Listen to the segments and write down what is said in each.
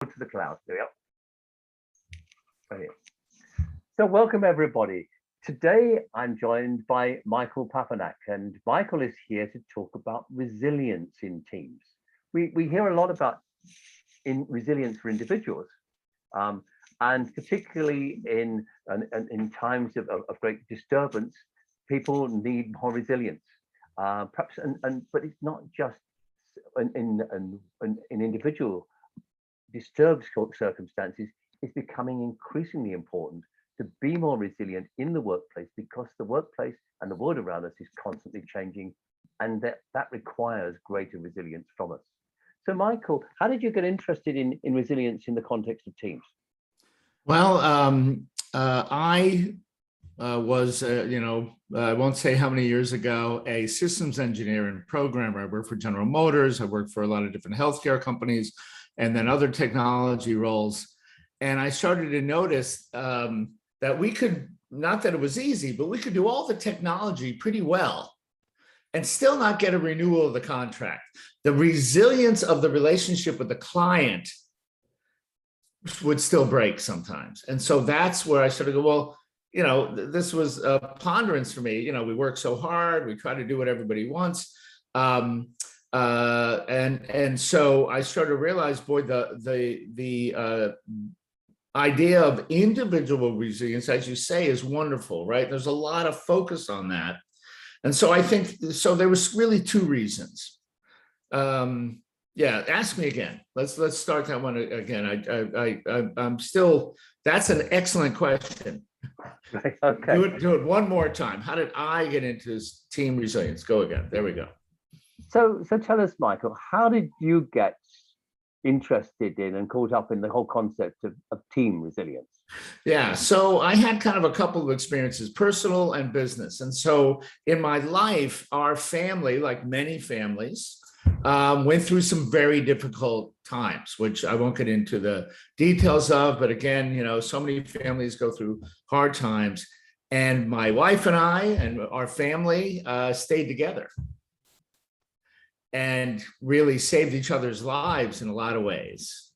To the cloud. There we go. Right here. So welcome everybody. Today I'm joined by Michael Papanak, and Michael is here to talk about resilience in teams. We hear a lot about resilience for individuals, and particularly in times of great disturbance, people need more resilience. Perhaps, but it's not just in individual disturbed circumstances. Is becoming increasingly important to be more resilient in the workplace, because the workplace and the world around us is constantly changing, and that requires greater resilience from us. So Michael, how did you get interested in resilience in the context of teams? Well, I was, I won't say how many years ago, a systems engineer and programmer. I worked for General Motors. I worked for a lot of different healthcare companies and then other technology roles. And I started to notice that we could, not that it was easy, but we could do all the technology pretty well and still not get a renewal of the contract. The resilience of the relationship with the client would still break sometimes. And so that's where I started to go, well, this was a ponderance for me. We work so hard, we try to do what everybody wants. And so I started to realize, boy, the idea of individual resilience, as you say, is wonderful, right? There's a lot of focus on that. And so I think, so there was really two reasons. Yeah, ask me again. Let's start that one again. I'm still, that's an excellent question. Okay. Do it one more time. How did I get into this team resilience? Go again. There we go. So tell us, Michael, how did you get interested in and caught up in the whole concept of team resilience? Yeah, so I had kind of a couple of experiences, personal and business. And so in my life, our family, like many families, went through some very difficult times, which I won't get into the details of. But again, so many families go through hard times. And my wife and I and our family stayed together and really saved each other's lives in a lot of ways.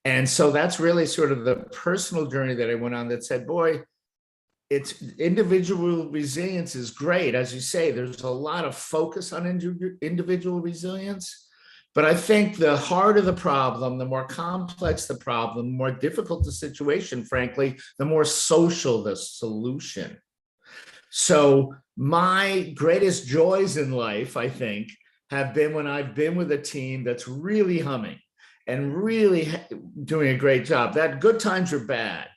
And so that's really sort of the personal journey that I went on that said, boy, it's individual resilience is great. As you say, there's a lot of focus on individual resilience, but I think the harder the problem, the more complex the problem, the more difficult the situation, frankly, the more social the solution. So my greatest joys in life, I think, have been when I've been with a team that's really humming and really doing a great job. That good times are bad.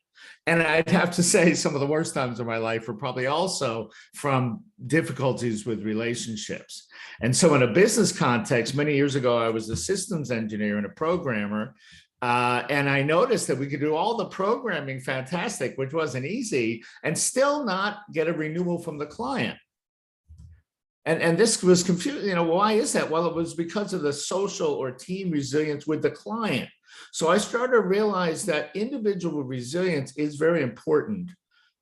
And I'd have to say some of the worst times of my life were probably also from difficulties with relationships. And so in a business context, many years ago, I was a systems engineer and a programmer. And I noticed that we could do all the programming fantastic, which wasn't easy, and still not get a renewal from the client. And this was confusing. Why is that? Well, it was because of the social or team resilience with the client. So I started to realize that individual resilience is very important,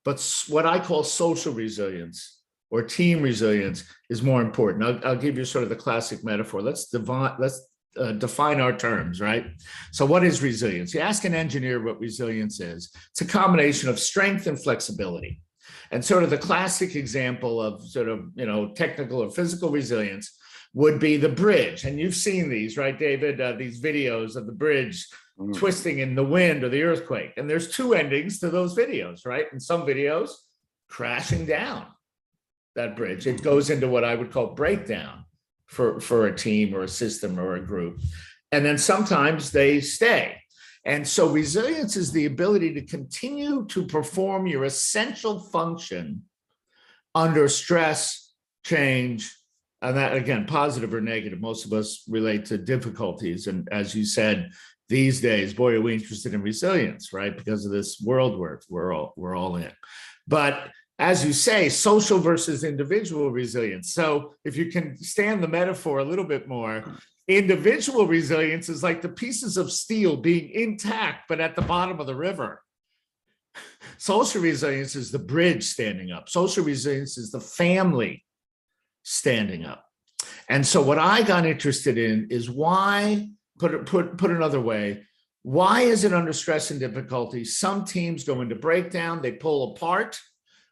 but what I call social resilience or team resilience is more important. I'll give you sort of the classic metaphor. Let's define our terms, right? So what is resilience? You ask an engineer what resilience is. It's a combination of strength and flexibility. And sort of the classic example of sort of, technical or physical resilience would be the bridge. And you've seen these, right, David? These videos of the bridge twisting in the wind or the earthquake. And there's two endings to those videos, right? In some videos, crashing down that bridge. It goes into what I would call breakdown for a team or a system or a group. And then sometimes they stay. And so resilience is the ability to continue to perform your essential function under stress, change, and that, again, positive or negative. Most of us relate to difficulties. And as you said, these days, boy, are we interested in resilience, right? Because of this world we're all in. But as you say, social versus individual resilience. So if you can stand the metaphor a little bit more, individual resilience is like the pieces of steel being intact, but at the bottom of the river. Social resilience is the bridge standing up. Social resilience is the family standing up. And so what I got interested in is why, put another way, Why is it under stress and difficulty? Some teams go into breakdown, they pull apart.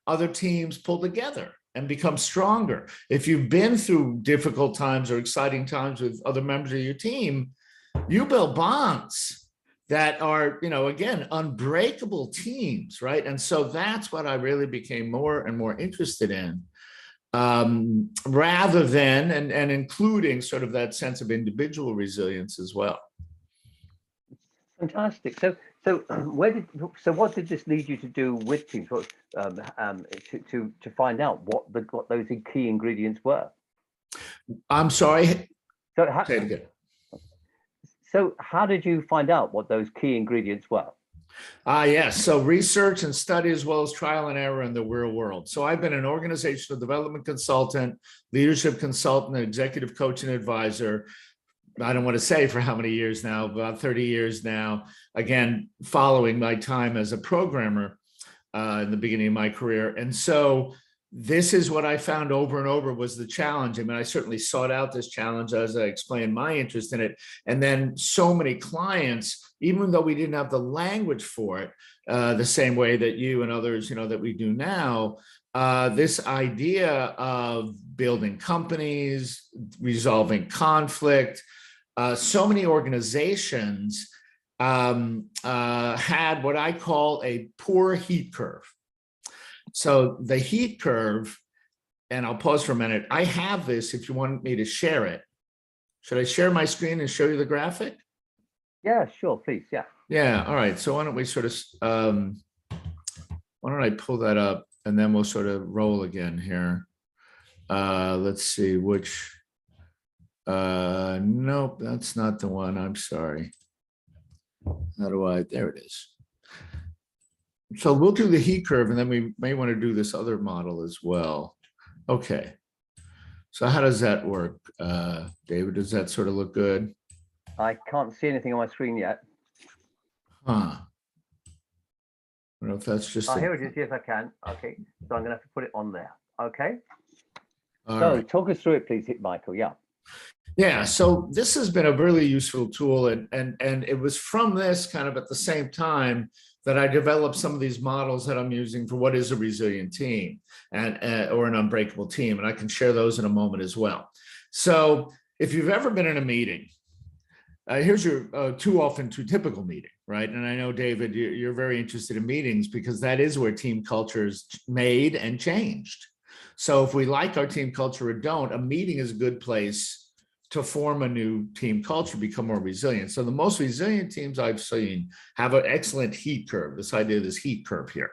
Other teams pull together and become stronger. If you've been through difficult times or exciting times with other members of your team, you build bonds that are, again, unbreakable teams, right? And so that's what I really became more and more interested in, rather than, and including sort of that sense of individual resilience as well. Fantastic. So what did this lead you to do with teams? To find out what those key ingredients were? I'm sorry. So Say it again. So how did you find out what those key ingredients were? Yes. So research and study, as well as trial and error in the real world. So I've been an organizational development consultant, leadership consultant, executive coach and advisor. I don't want to say for how many years now, about 30 years now, again, following my time as a programmer in the beginning of my career. And so this is what I found over and over was the challenge. I mean, I certainly sought out this challenge as I explained my interest in it. And then so many clients, even though we didn't have the language for it, the same way that you and others, that we do now, this idea of building companies, resolving conflict, so many organizations had what I call a poor heat curve. So the heat curve, and I'll pause for a minute. I have this if you want me to share it. Should I share my screen and show you the graphic? Yeah, sure, please. Yeah. Yeah. All right. So why don't we sort of, why don't I pull that up and then we'll sort of roll again here. Let's see which, nope, that's not the one. I'm sorry. How do I, there it is. So we'll do the heat curve and then we may want to do this other model as well. Okay. So how does that work? David, does that sort of look good? I can't see anything on my screen yet. Huh. I don't know if that's just. Oh, here it is. Yes, I can. Okay. So I'm going to have to put it on there. Okay. All So right. talk us through it, please, Michael. Yeah. Yeah, so this has been a really useful tool, and it was from this kind of at the same time that I developed some of these models that I'm using for what is a resilient team and or an unbreakable team, and I can share those in a moment as well. So if you've ever been in a meeting, here's your too typical meeting, right? And I know, David, you're very interested in meetings because that is where team culture is made and changed. So if we like our team culture or don't, a meeting is a good place to form a new team culture, become more resilient. So the most resilient teams I've seen have an excellent heat curve, this idea of this heat curve here.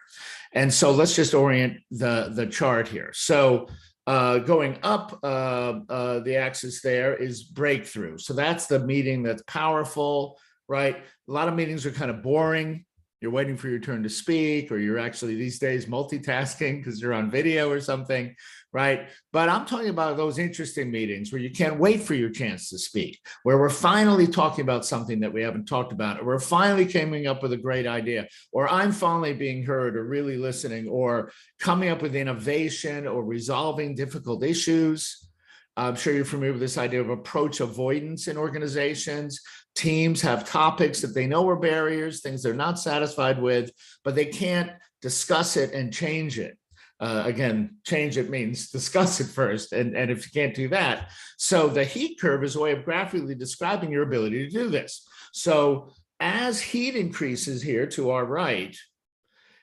And so let's just orient the chart here. So going up the axis there is breakthrough. So that's the meeting that's powerful, right? A lot of meetings are kind of boring. You're waiting for your turn to speak, or you're actually these days multitasking because you're on video or something, right? But I'm talking about those interesting meetings where you can't wait for your chance to speak, where we're finally talking about something that we haven't talked about, or we're finally coming up with a great idea, or I'm finally being heard or really listening, or coming up with innovation or resolving difficult issues. I'm sure you're familiar with this idea of approach avoidance in organizations. Teams have topics that they know are barriers, things they're not satisfied with, but they can't discuss it and change it. Again, change it means discuss it first. And if you can't do that, so the heat curve is a way of graphically describing your ability to do this. So as heat increases here to our right,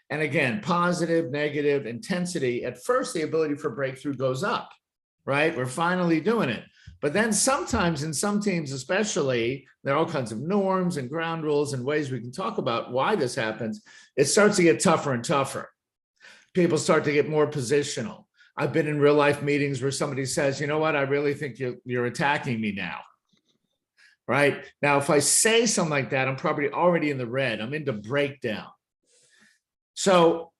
and again, positive, negative, intensity, at first the ability for breakthrough goes up, right? We're finally doing it. But then sometimes in some teams, especially, there are all kinds of norms and ground rules and ways we can talk about why this happens. It starts to get tougher and tougher. People start to get more positional. I've been in real life meetings where somebody says, you know what, I really think you're attacking me now, right? Now, if I say something like that, I'm probably already in the red. I'm into breakdown. So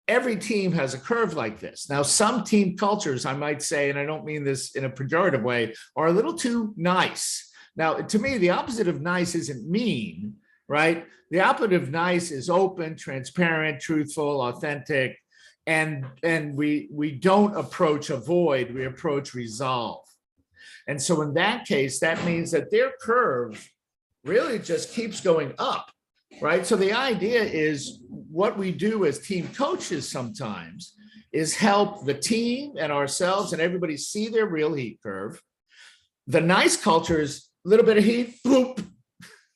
every team has a curve like this. Now, some team cultures, I might say, and I don't mean this in a pejorative way, are a little too nice. Now, to me, the opposite of nice isn't mean, right? The opposite of nice is open, transparent, truthful, authentic. And we don't approach avoid, we approach resolve. And so in that case, that means that their curve really just keeps going up, right? So the idea is what we do as team coaches sometimes is help the team and ourselves and everybody see their real heat curve. The nice culture is a little bit of heat, boop,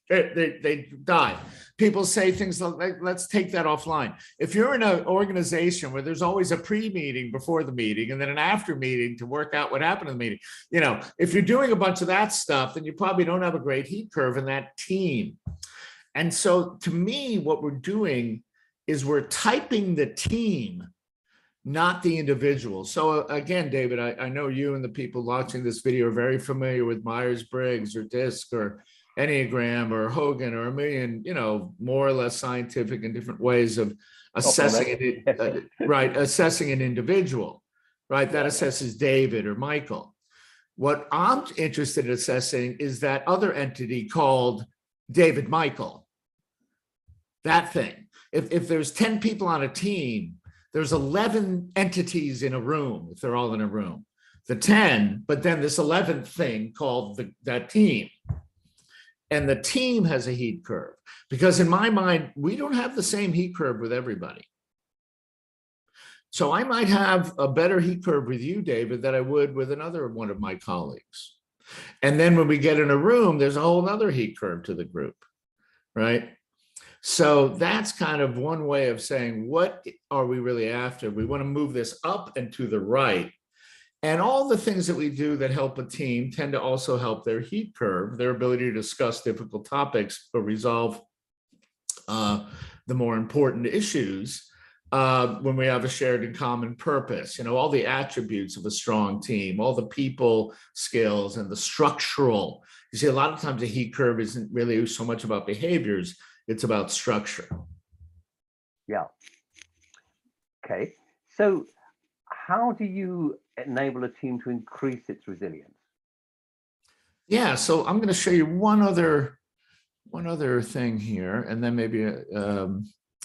they die. People say things like, let's take that offline. If you're in an organization where there's always a pre-meeting before the meeting and then an after meeting to work out what happened in the meeting, if you're doing a bunch of that stuff, then you probably don't have a great heat curve in that team. And so to me, what we're doing is we're typing the team, not the individual. So again, David, I know you and the people watching this video are very familiar with Myers-Briggs or DISC or Enneagram or Hogan or a million, more or less scientific and different ways of assessing it, right? Assessing an individual, right? That assesses David or Michael. What I'm interested in assessing is that other entity called David Michael. That thing. If there's 10 people on a team, there's 11 entities in a room, if they're all in a room. The 10, but then this 11th thing called that team. And the team has a heat curve, because in my mind, we don't have the same heat curve with everybody. So I might have a better heat curve with you, David, than I would with another one of my colleagues. And then when we get in a room, there's a whole other heat curve to the group, right? So that's kind of one way of saying, what are we really after? We want to move this up and to the right. And all the things that we do that help a team tend to also help their heat curve, their ability to discuss difficult topics or resolve the more important issues when we have a shared and common purpose. All the attributes of a strong team, all the people skills and the structural. You see, a lot of times the heat curve isn't really so much about behaviors, it's about structure. Yeah. Okay. So how do you enable a team to increase its resilience? Yeah, so I'm going to show you one other thing here, and then maybe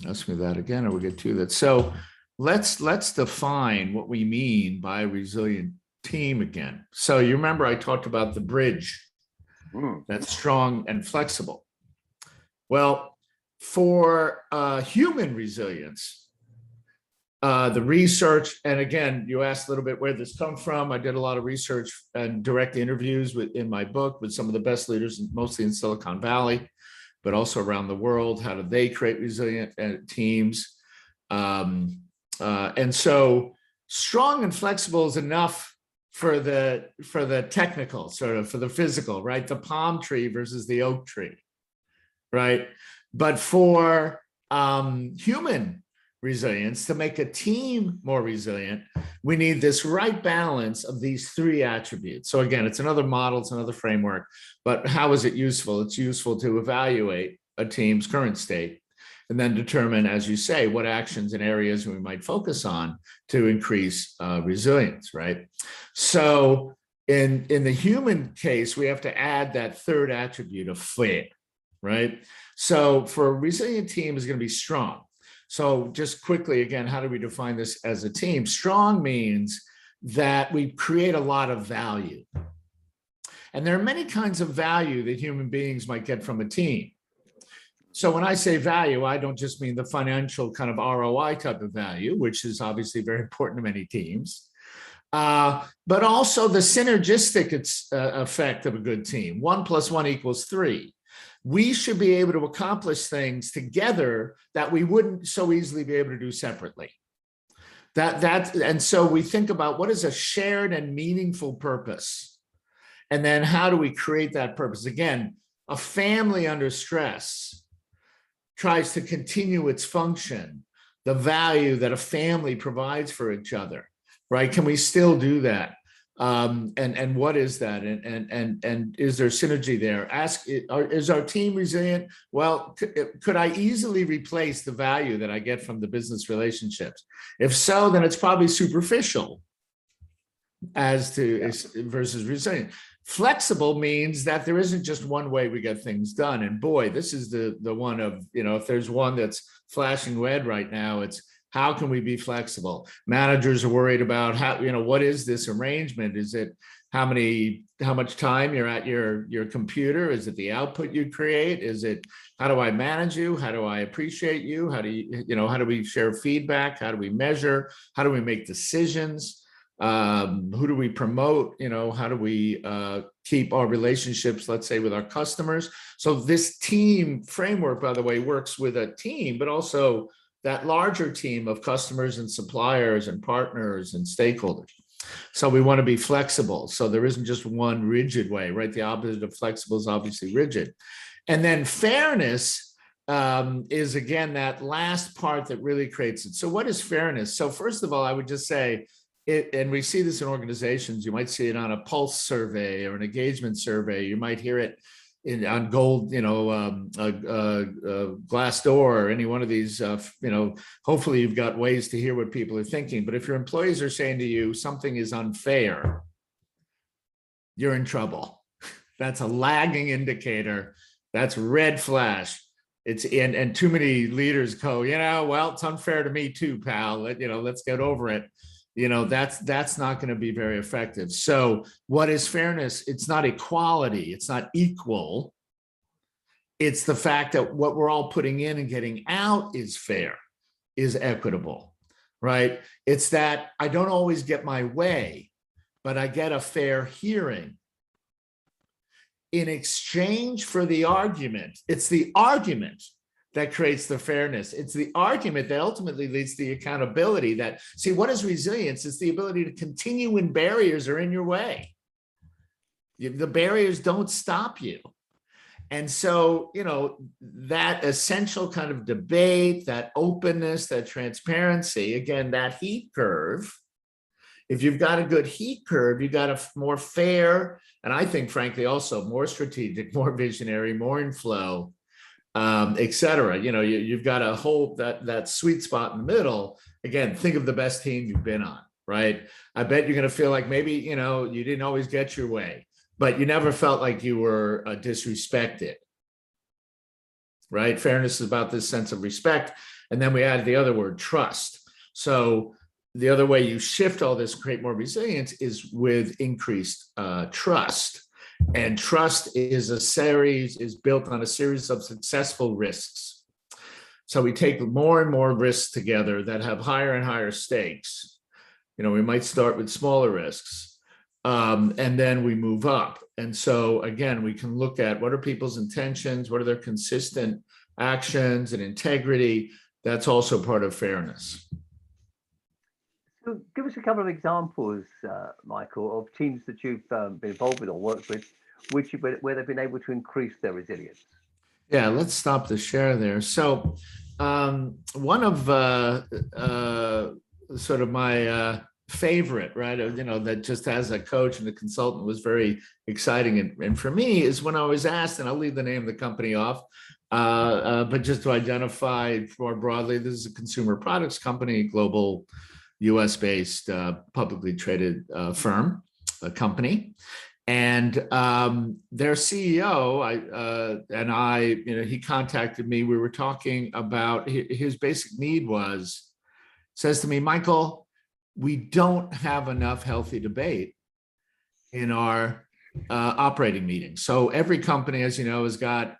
ask me that again, or we'll get to that. So let's define what we mean by a resilient team again. So you remember I talked about the bridge that's strong and flexible. Well, for human resilience, the research, and again, you asked a little bit where this comes from. I did a lot of research and direct interviews in my book with some of the best leaders, mostly in Silicon Valley, but also around the world. How do they create resilient teams? And so strong and flexible is enough for the technical, sort of for the physical, right? The palm tree versus the oak tree, right? But for human resilience, to make a team more resilient, we need this right balance of these three attributes. So again, it's another model, it's another framework, but how is it useful? It's useful to evaluate a team's current state and then determine, as you say, what actions and areas we might focus on to increase resilience, right? So in the human case, we have to add that third attribute of fit, right? So for a resilient team is going to be strong. So just quickly, again, how do we define this as a team? Strong means that we create a lot of value. And there are many kinds of value that human beings might get from a team. So when I say value, I don't just mean the financial kind of ROI type of value, which is obviously very important to many teams, but also the synergistic effect of a good team. 1 + 1 = 3. We should be able to accomplish things together that we wouldn't so easily be able to do separately. And so we think about what is a shared and meaningful purpose, and then how do we create that purpose? Again, a family under stress tries to continue its function, the value that a family provides for each other, right? Can we still do that? And what is that? And is there synergy there? Is our team resilient? Well, could I easily replace the value that I get from the business relationships? If so, then it's probably superficial versus resilient. Flexible means that there isn't just one way we get things done. And boy, this is the one of, if there's one that's flashing red right now, it's how can we be flexible? Managers are worried about how, what is this arrangement? Is it how much time you're at your computer? Is it the output you create? Is it, how do I manage you? How do I appreciate you? How do how do we share feedback? How do we measure? How do we make decisions? Who do we promote? How do we keep our relationships, let's say, with our customers? So this team framework, by the way, works with a team, but also that larger team of customers and suppliers and partners and stakeholders. So we want to be flexible. So there isn't just one rigid way, right? The opposite of flexible is obviously rigid. And then fairness is, again, that last part that really creates it. So what is fairness? So first of all, I would just say, and we see this in organizations, you might see it on a pulse survey or an engagement survey. You might hear it on Gold, Glassdoor, or any one of these, hopefully you've got ways to hear what people are thinking. But if your employees are saying to you, something is unfair, you're in trouble. That's a lagging indicator. That's red flash. It's and too many leaders go, well, it's unfair to me too, pal. Let's get over it. That's not going to be very effective. So what is fairness? It's not equality. It's not equal. It's the fact that what we're all putting in and getting out is fair, is equitable, right? It's that I don't always get my way, but I get a fair hearing. In exchange for the argument, it's the argument that creates the fairness. It's the argument that ultimately leads to the accountability. That, see, what is resilience? It's the ability to continue when barriers are in your way. The barriers don't stop you. And so, that essential kind of debate, that openness, that transparency, again, that heat curve, if you've got a good heat curve, you've got a more fair, and I think, frankly, also more strategic, more visionary, more in flow, et cetera. You've got a whole, that sweet spot in the middle. Again, think of the best team you've been on, right? I bet you're going to feel like maybe, you didn't always get your way, but you never felt like you were disrespected, right? Fairness is about this sense of respect. And then we add the other word, trust. So the other way you shift all this, create more resilience, is with increased trust. And trust is built on a series of successful risks. So we take more and more risks together that have higher and higher stakes. We might start with smaller risks, and then we move up. And so again, we can look at what are people's intentions, what are their consistent actions and integrity. That's also part of fairness. So give us a couple of examples, Michael, of teams that you've been involved with or worked with, where they've been able to increase their resilience. Yeah, let's stop the share there. So one of sort of my favorite, right, that just as a coach and a consultant was very exciting. And for me is when I was asked, and I'll leave the name of the company off, but just to identify more broadly, this is a consumer products company, global US-based publicly traded firm, a company. And their CEO, he contacted me. We were talking about his basic need says to me, Michael, we don't have enough healthy debate in our operating meetings. So every company, as you know, has got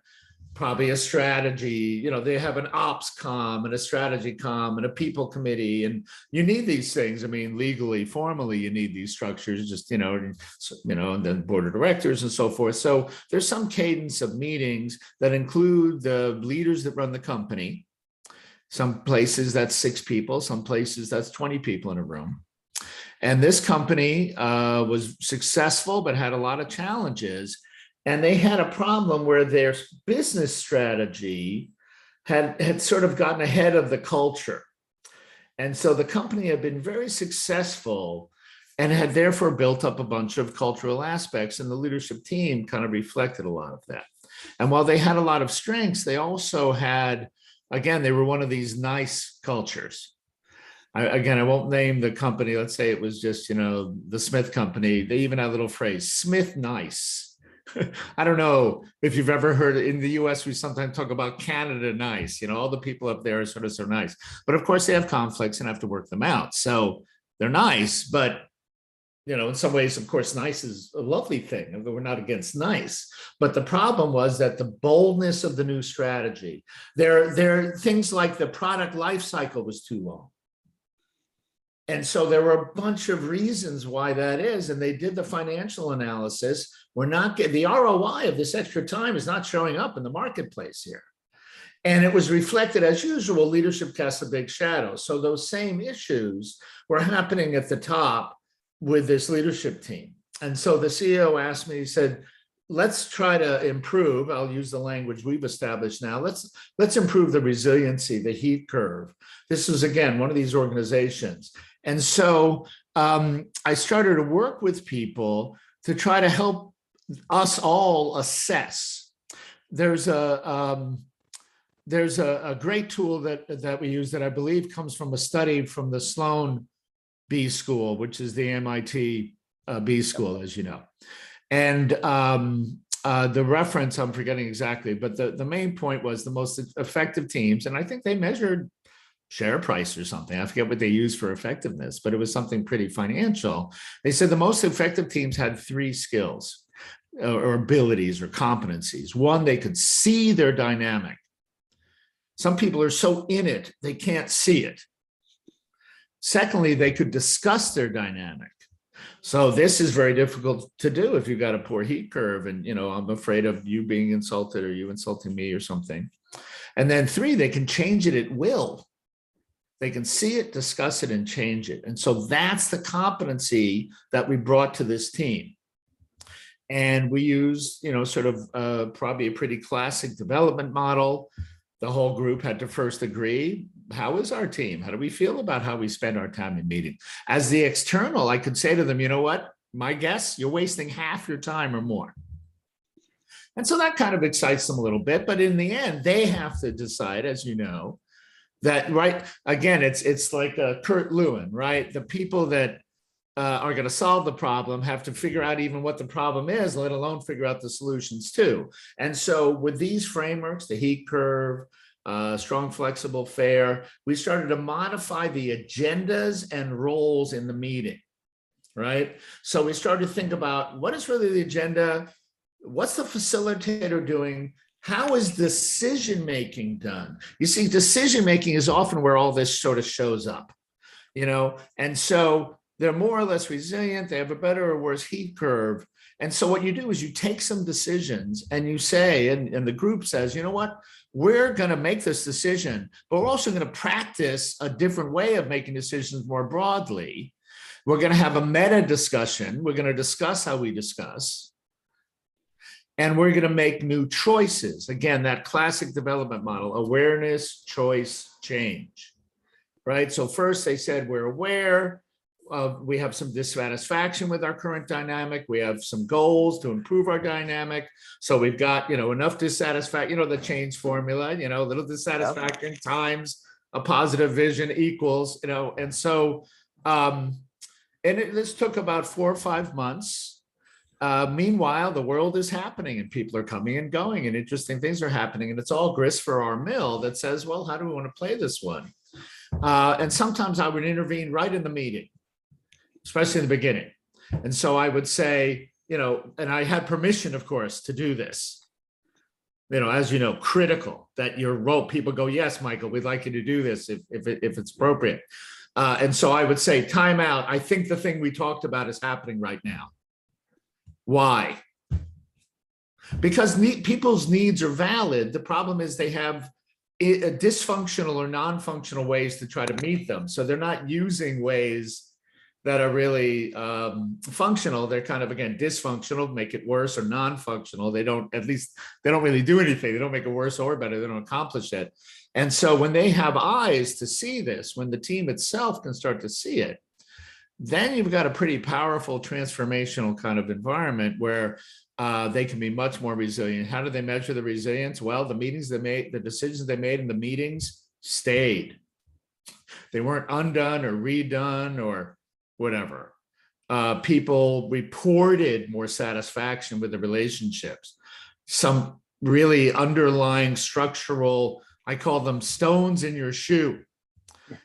probably a strategy, they have an ops comm and a strategy comm and a people committee, and you need these things. I mean, legally, formally, you need these structures, just, and then board of directors and so forth. So there's some cadence of meetings that include the leaders that run the company. Some places that's 6 people, some places that's 20 people in a room. And this company was successful, but had a lot of challenges. And they had a problem where their business strategy had sort of gotten ahead of the culture. And so the company had been very successful and had therefore built up a bunch of cultural aspects. And the leadership team kind of reflected a lot of that. And while they had a lot of strengths, they also had, again, they were one of these nice cultures. I won't name the company. Let's say it was just, the Smith Company. They even had a little phrase, Smith Nice. I don't know if you've ever heard, in the US, we sometimes talk about Canada nice, all the people up there are sort of so nice, but of course they have conflicts and have to work them out. So they're nice, but in some ways, of course, nice is a lovely thing. We're not against nice, but the problem was that the boldness of the new strategy, there are things like the product life cycle was too long. And so there were a bunch of reasons why that is. And they did the financial analysis. We're not getting the ROI of this extra time is not showing up in the marketplace here. And it was reflected, as usual, leadership casts a big shadow. So those same issues were happening at the top with this leadership team. And so the CEO asked me, he said, let's try to improve. I'll use the language we've established now. Let's improve the resiliency, the heat curve. This was, again, one of these organizations. And so I started to work with people to try to help us all assess. There's a great tool that we use that I believe comes from a study from the Sloan B School, which is the MIT B School, as you know. And the reference, I'm forgetting exactly, but the main point was the most effective teams, and I think they measured share price or something. I forget what they used for effectiveness, but it was something pretty financial. They said the most effective teams had 3 skills or abilities or competencies. One, they could see their dynamic. Some people are so in it, they can't see it. Secondly, they could discuss their dynamic. So this is very difficult to do if you've got a poor heat curve and, I'm afraid of you being insulted or you insulting me or something. And then 3, they can change it at will. They can see it, discuss it, and change it. And so that's the competency that we brought to this team. And we used, probably a pretty classic development model. The whole group had to first agree, how is our team? How do we feel about how we spend our time in meeting? As the external, I could say to them, you know what? My guess, you're wasting half your time or more. And so that kind of excites them a little bit. But in the end, they have to decide, as you know, that, right, again, it's like Kurt Lewin, right? The people that are going to solve the problem have to figure out even what the problem is, let alone figure out the solutions too. And so with these frameworks, the heat curve, strong, flexible, fair, we started to modify the agendas and roles in the meeting, right? So we started to think about what is really the agenda? What's the facilitator doing? How is decision-making done? You see, decision-making is often where all this sort of shows up, and so they're more or less resilient. They have a better or worse heat curve. And so what you do is you take some decisions and you say, and the group says, you know what, we're going to make this decision, but we're also going to practice a different way of making decisions more broadly. We're going to have a meta discussion. We're going to discuss how we discuss. And we're going to make new choices. Again, that classic development model, awareness, choice, change, right? So first they said, we're aware. We have some dissatisfaction with our current dynamic. We have some goals to improve our dynamic. So we've got, enough dissatisfaction, the change formula, a little dissatisfaction times a positive vision equals, and so, this took about 4 or 5 months. Meanwhile, the world is happening and people are coming and going and interesting things are happening. And it's all grist for our mill that says, well, how do we want to play this one? And sometimes I would intervene right in the meeting, especially in the beginning. And so I would say, and I had permission, of course, to do this, as you know, critical that your role, people go, yes, Michael, we'd like you to do this if it's appropriate. And so I would say, time out. I think the thing we talked about is happening right now. Why? Because people's needs are valid. The problem is they have dysfunctional or non-functional ways to try to meet them. So they're not using ways that are really functional. They're kind of, again, dysfunctional, make it worse, or non-functional. They don't really do anything. They don't make it worse or better. They don't accomplish it. And so when they have eyes to see this, when the team itself can start to see it, then you've got a pretty powerful transformational kind of environment where they can be much more resilient. How do they measure the resilience? Well, the meetings they made, the decisions they made in the meetings stayed. They weren't undone or redone or whatever. People reported more satisfaction with the relationships. Some really underlying structural, I call them stones in your shoe.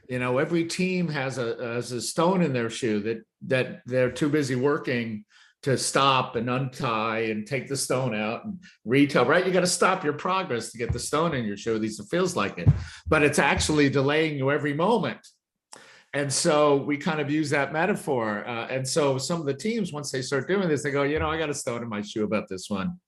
Every team has a stone in their shoe that they're too busy working to stop and untie and take the stone out and retell, right? You got to stop your progress to get the stone in your shoe. At least it feels like it, but it's actually delaying you every moment. And so we kind of use that metaphor. And so some of the teams, once they start doing this, they go, I got a stone in my shoe about this one.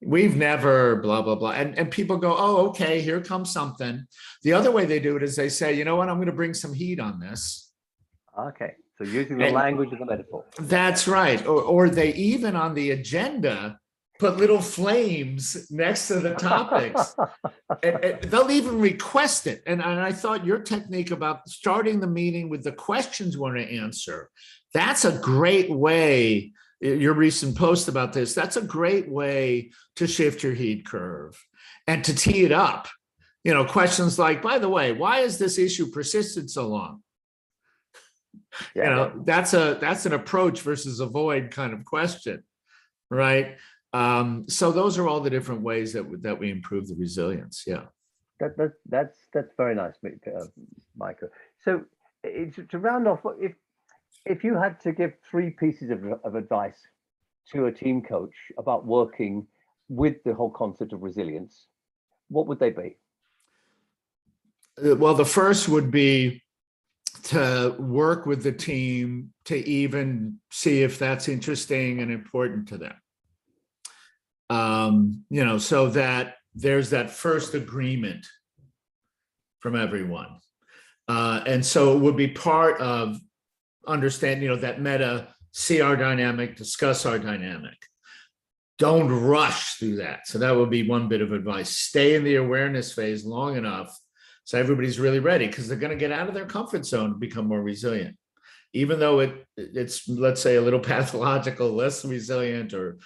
We've never blah, blah, blah. And people go, oh, okay, here comes something. The other way they do it is they say, you know what, I'm going to bring some heat on this. Okay. So using the language of the metaphor. That's right. Or they even on the agenda put little flames next to the topics. and they'll even request it. And I thought your technique about starting the meeting with the questions you want to answer, that's a great way. Your recent post about this, that's a great way to shift your heat curve and to tee it up. Questions like, by the way, why has this issue persisted so long? Yeah. That's an approach versus avoid kind of question, right? So those are all the different ways that we improve the resilience. Yeah. That's very nice, Michael. So to round off, if you had to give 3 pieces of advice to a team coach about working with the whole concept of resilience, what would they be? Well, the first would be to work with the team to even see if that's interesting and important to them. So that there's that first agreement from everyone. And so it would be part of understanding, that meta, see our dynamic, discuss our dynamic. Don't rush through that. So that would be one bit of advice. Stay in the awareness phase long enough so everybody's really ready, because they're going to get out of their comfort zone to become more resilient. Even though it's, let's say, a little pathological, less resilient, or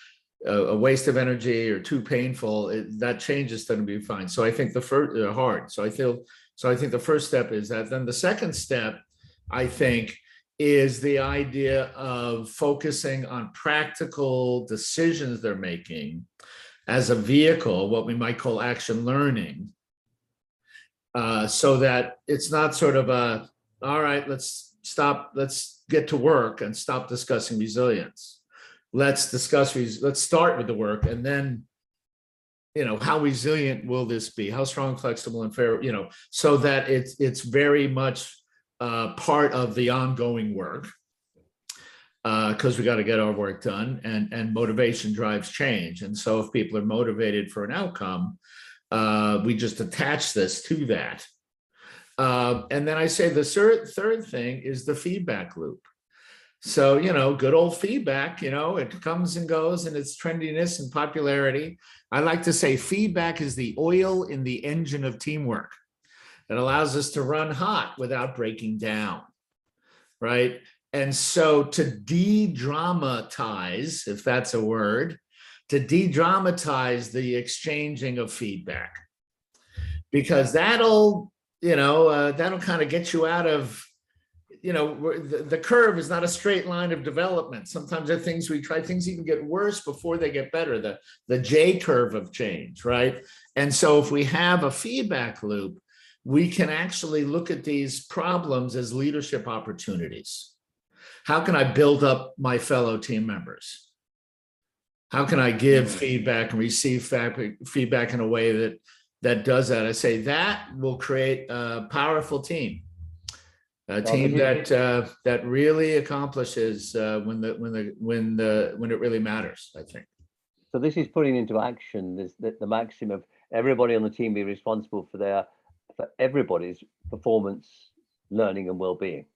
a waste of energy, or too painful, that change is going to be fine. So I think the first hard. So I think the first step is that. Then the second step, I think, is the idea of focusing on practical decisions they're making as a vehicle, what we might call action learning, so that it's not sort of all right, let's get to work and stop discussing resilience. Let's start with the work, and then, how resilient will this be? How strong, flexible, and fair, so that it's very much part of the ongoing work, because we got to get our work done, and motivation drives change. And so if people are motivated for an outcome, we just attach this to that. And then I say the third thing is the feedback loop. So, good old feedback, it comes and goes, and its trendiness and popularity. I like to say feedback is the oil in the engine of teamwork. It allows us to run hot without breaking down, right? And so to de-dramatize, if that's a word, to de-dramatize the exchanging of feedback, because that'll kind of get you out of, the curve is not a straight line of development. Sometimes the things we try, things even get worse before they get better, the J curve of change, right? And so if we have a feedback loop, we can actually look at these problems as leadership opportunities. How can I build up my fellow team members? How can I give feedback and receive feedback in a way that does that? I say that will create a powerful team, a team that really accomplishes when it really matters, I think. So this is putting into action the maxim of everybody on the team be responsible for everybody's performance, learning, and well-being.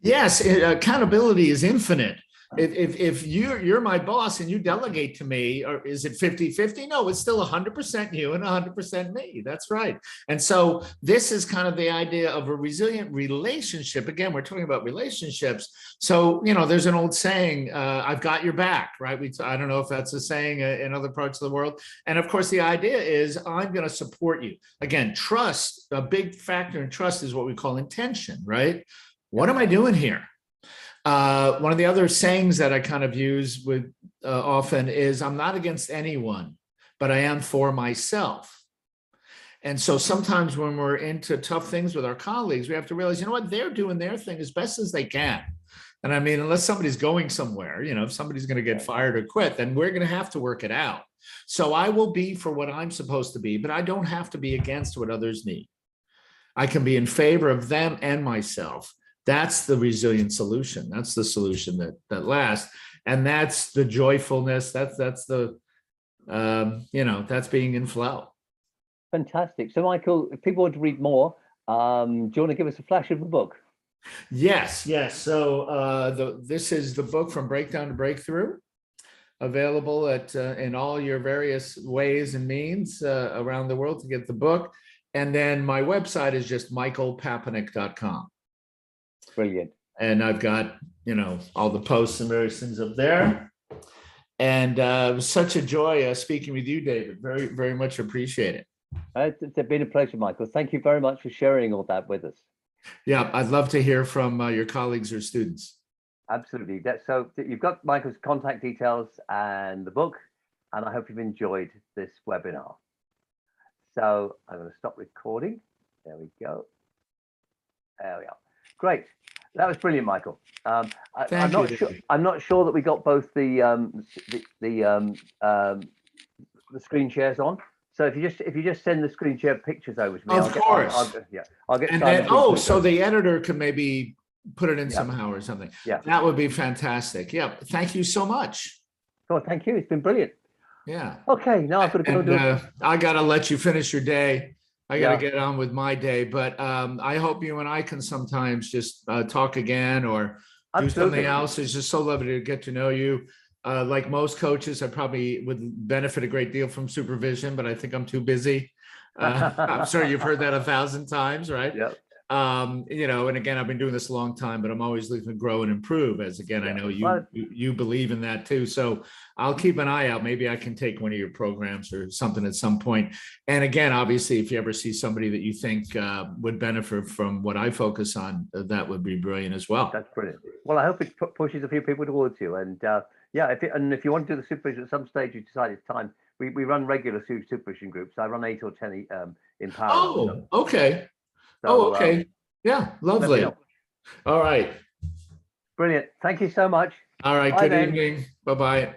Yes, accountability is infinite. If you're my boss and you delegate to me, or is it 50-50? No, it's still 100% you and 100% me. That's right. And so this is kind of the idea of a resilient relationship. Again, we're talking about relationships. So, there's an old saying, I've got your back, right? I don't know if that's a saying in other parts of the world. And of course, the idea is I'm going to support you. Again, trust, a big factor in trust is what we call intention, right? What am I doing here? One of the other sayings that I kind of use with often is, I'm not against anyone, but I am for myself. And so sometimes when we're into tough things with our colleagues, we have to realize, you know what, they're doing their thing as best as they can. And I mean, unless somebody's going somewhere, you know, if somebody's going to get fired or quit, then we're going to have to work it out. So I will be for what I'm supposed to be, but I don't have to be against what others need. I can be in favor of them and myself. That's the resilient solution. That's the solution that lasts. And that's the joyfulness. That's the, that's being in flow. Fantastic. So Michael, if people want to read more, do you want to give us a flash of the book? Yes. So this is the book From Breakdown to Breakthrough, available at in all your various ways and means around the world to get the book. And then my website is just michaelpapanek.com. Brilliant. And I've got, all the posts and various things up there. And it was such a joy speaking with you, David. Very, very much appreciate it. It's been a pleasure, Michael. Thank you very much for sharing all that with us. Yeah, I'd love to hear from your colleagues or students. Absolutely. So you've got Michael's contact details and the book, and I hope you've enjoyed this webinar. So I'm going to stop recording. There we go. There we are. Great. That was brilliant, Michael. I'm not sure that we got both the screen shares on. So if you just send the screen share pictures over to me, Of course. I'll get. And then, so the editor can maybe put it in somehow or something. Yeah, that would be fantastic. Yeah, thank you so much. Oh, thank you. It's been brilliant. Yeah. Okay, now I've got to go do it. I got to let you finish your day. I got to get on with my day, but I hope you and I can sometimes just talk again or do something else. It's just so lovely to get to know you. Like most coaches, I probably would benefit a great deal from supervision, but I think I'm too busy. I'm sure you've heard that 1,000 times, right? Yep. And again, I've been doing this a long time, but I'm always looking to grow and improve. As again, I know you believe in that too. So I'll keep an eye out. Maybe I can take one of your programs or something at some point. And again, obviously, if you ever see somebody that you think would benefit from what I focus on, that would be brilliant as well. That's brilliant. Well, I hope it pushes a few people towards you. And if you want to do the supervision at some stage, you decide it's time. We run regular supervision groups. I run 8 or 10 in parallel. Oh, okay. So, okay. Yeah, lovely. All right. Brilliant. Thank you so much. All right. Good evening. Bye-bye.